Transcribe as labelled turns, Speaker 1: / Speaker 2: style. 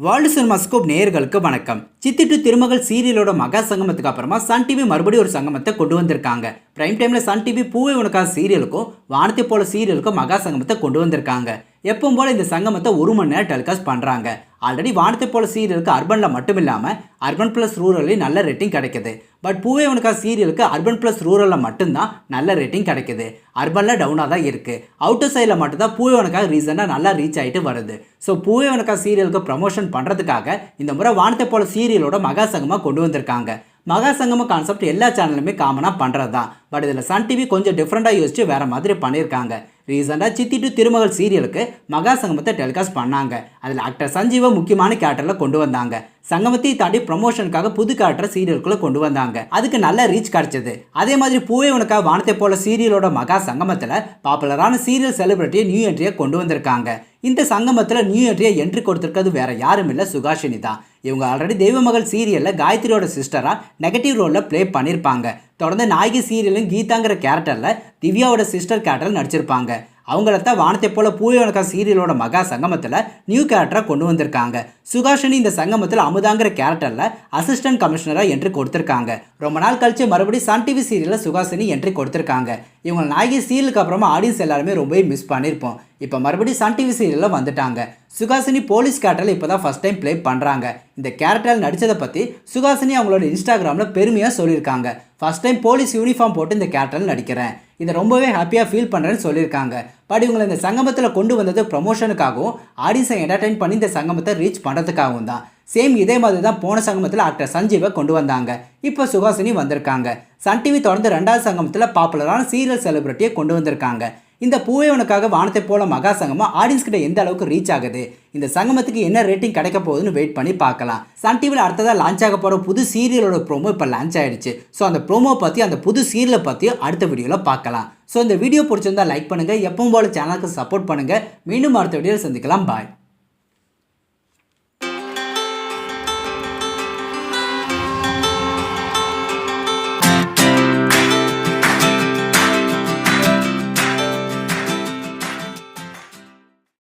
Speaker 1: World cinemascope நேயர்களுக்கு வணக்கம். சித்தி டு திருமகள் சீரியலோட மகா சங்கமத்துக்கு அப்புறமா சன் டிவி மறுபடியும் ஒரு சங்கமத்தை கொண்டு வந்திருக்காங்க. பிரைம் டைம்ல சன் டிவி பூவே உனக்காக சீரியலுக்கும் வானத்தை போல சீரியலுக்கும் மகா சங்கமத்தை கொண்டு வந்திருக்காங்க. எப்பவும் போல இந்த சங்கமத்தை 1 மணி நேரம் டெலிகாஸ்ட் பண்றாங்க. ஆல்ரெடி வானத்தை போல சீரியலுக்கு அர்பன்ல மட்டும் இல்லாம அர்பன் பிளஸ் ரூரல்லையும் நல்ல ரேட்டிங் கிடைக்குது. பட் பூவே உனக்காக சீரியலுக்கு அர்பன் பிளஸ் ரூரல்ல மட்டும்தான் நல்ல ரேட்டிங் கிடைக்குது. அர்பன்ல டவுனாக தான் இருக்கு. அவுட்டர் சைடில் மட்டும்தான் பூவே உனக்காக ரீசனாக நல்லா ரீச் ஆகிட்டு வருது. ஸோ பூவே உனக்காக சீரியலுக்கு ப்ரமோஷன் பண்ணுறதுக்காக இந்த முறை வானத்தை போல சீரியலோட மகா சங்கமாக கொண்டு வந்திருக்காங்க. மகா சங்கம கான்செப்ட் எல்லா சேனலுமே காமனாக பண்ணுறது தான். பட் இதில் சன் டிவி கொஞ்சம் டிஃப்ரெண்ட்டாக யோசிச்சு வேறு மாதிரி பண்ணியிருக்காங்க. ரீசெண்டாக சித்தி டு திருமகள் சீரியலுக்கு மகா சங்கமத்தை டெலிகாஸ்ட் பண்ணாங்க. அதில் ஆக்டர் சஞ்சீவை முக்கியமான கேரக்டரில் கொண்டு வந்தாங்க. சங்கமத்தை தாண்டி ப்ரமோஷனுக்காக புது கேரக்டர் சீரியலுக்குள்ளே கொண்டு வந்தாங்க. அதுக்கு நல்ல ரீச் கிடைச்சது. அதே மாதிரி பூவே உனக்காக வானத்தை போல சீரியலோட மகா சங்கமத்தில் பாப்புலரான சீரியல் செலிபிரிட்டியை நியூ என்ட்ரியை கொண்டு வந்திருக்காங்க. இந்த சங்கமத்தில் நியூ என்ட்ரியை என்ட்ரி கொடுத்துருக்கிறது வேற யாரும் இல்லை, சுகாஷினி தான். இவங்க ஆல்ரெடி தெய்வமகள் சீரியலில் காயத்ரியோட சிஸ்டராக நெகட்டிவ் ரோலில் ப்ளே பண்ணியிருப்பாங்க. தொடர்ந்து நாயகி சீரியலும் கீதாங்கிற கேரக்டரில் திவ்யாவோட சிஸ்டர் கேரக்டரில் நடிச்சிருப்பாங்க. அவங்களத்தான் வானத்தை போல பூவே உனக்காக சீரியலோட மகா சங்கமத்தில் நியூ கேரக்டராக கொண்டு வந்திருக்காங்க. சுகாஷினி இந்த சங்கமத்தில் அமுதாங்கிற கேரக்டரில் அசிஸ்டன்ட் கமிஷனராக என்ட்ரி கொடுத்துருக்காங்க. ரொம்ப நாள் கழிச்சு மறுபடியும் சன் டிவி சீரியலில் சுகாஷினி என்ட்ரி கொடுத்துருக்காங்க. இவங்க நாயகி சீரியலுக்கு அப்புறமா ஆடியன்ஸ் எல்லாருமே ரொம்பவே மிஸ் பண்ணியிருப்போம். இப்போ மறுபடியும் சன் டிவி சீரியலில் வந்துட்டாங்க. சுகாசினி போலீஸ் கேரக்டரில் இப்போ தான் ஃபஸ்ட் டைம் ப்ளே பண்ணுறாங்க. இந்த கேரக்டரில் நடித்ததை பற்றி சுகாசினி அவங்களோட இன்ஸ்டாகிராமில் பெருமையாக சொல்லியிருக்காங்க. ஃபஸ்ட் டைம் போலீஸ் யூனிஃபார்ம் போட்டு இந்த கேரக்டரில் நடிக்கிறேன், இதை ரொம்பவே ஹாப்பியாக ஃபீல் பண்ணுறேன்னு சொல்லியிருக்காங்க. பட் இவங்களை இந்த சங்கமத்தில் கொண்டு வந்தது ப்ரமோஷனுக்காகவும் ஆடியன்ஸை என்டர்டெயின் பண்ணி இந்த சங்கமத்தை ரீச் பண்ணுறதுக்காகவும் தான். சேம் இதே மாதிரி தான் போன சங்கமத்தில் ஆக்டர் சஞ்சீவை கொண்டு வந்தாங்க. இப்போ சுகாசினி வந்திருக்காங்க. சன் டிவி தொடர்ந்து 2வது சங்கமத்தில் பாப்புலரான சீரியல் செலிபிரிட்டியை கொண்டு வந்திருக்காங்க. இந்த பூவே உனக்காக வானத்தை போல மகா சங்கமம் ஆடியன்ஸ் கிட்ட எந்த அளவுக்கு ரீச் ஆகுது, இந்த சங்கமத்துக்கு என்ன ரேட்டிங் கிடைக்க போகுதுன்னு வெயிட் பண்ணி பார்க்கலாம். சன் டிவியில் அடுத்ததாக லான்ச் ஆக போகிற புது சீரியலோட ப்ரோமோ இப்போ லான்ச் ஆகிடுச்சு. ஸோ அந்த ப்ரோமோ பற்றி அந்த புது சீரியலை பற்றி அடுத்த வீடியோவில் பார்க்கலாம். ஸோ இந்த வீடியோ பிடிச்சிருந்தா லைக் பண்ணுங்கள், எப்பவும் போல சேனலுக்கு சப்போர்ட் பண்ணுங்கள். மீண்டும் அடுத்த வீடியோவில் சந்திக்கலாம். பாய்.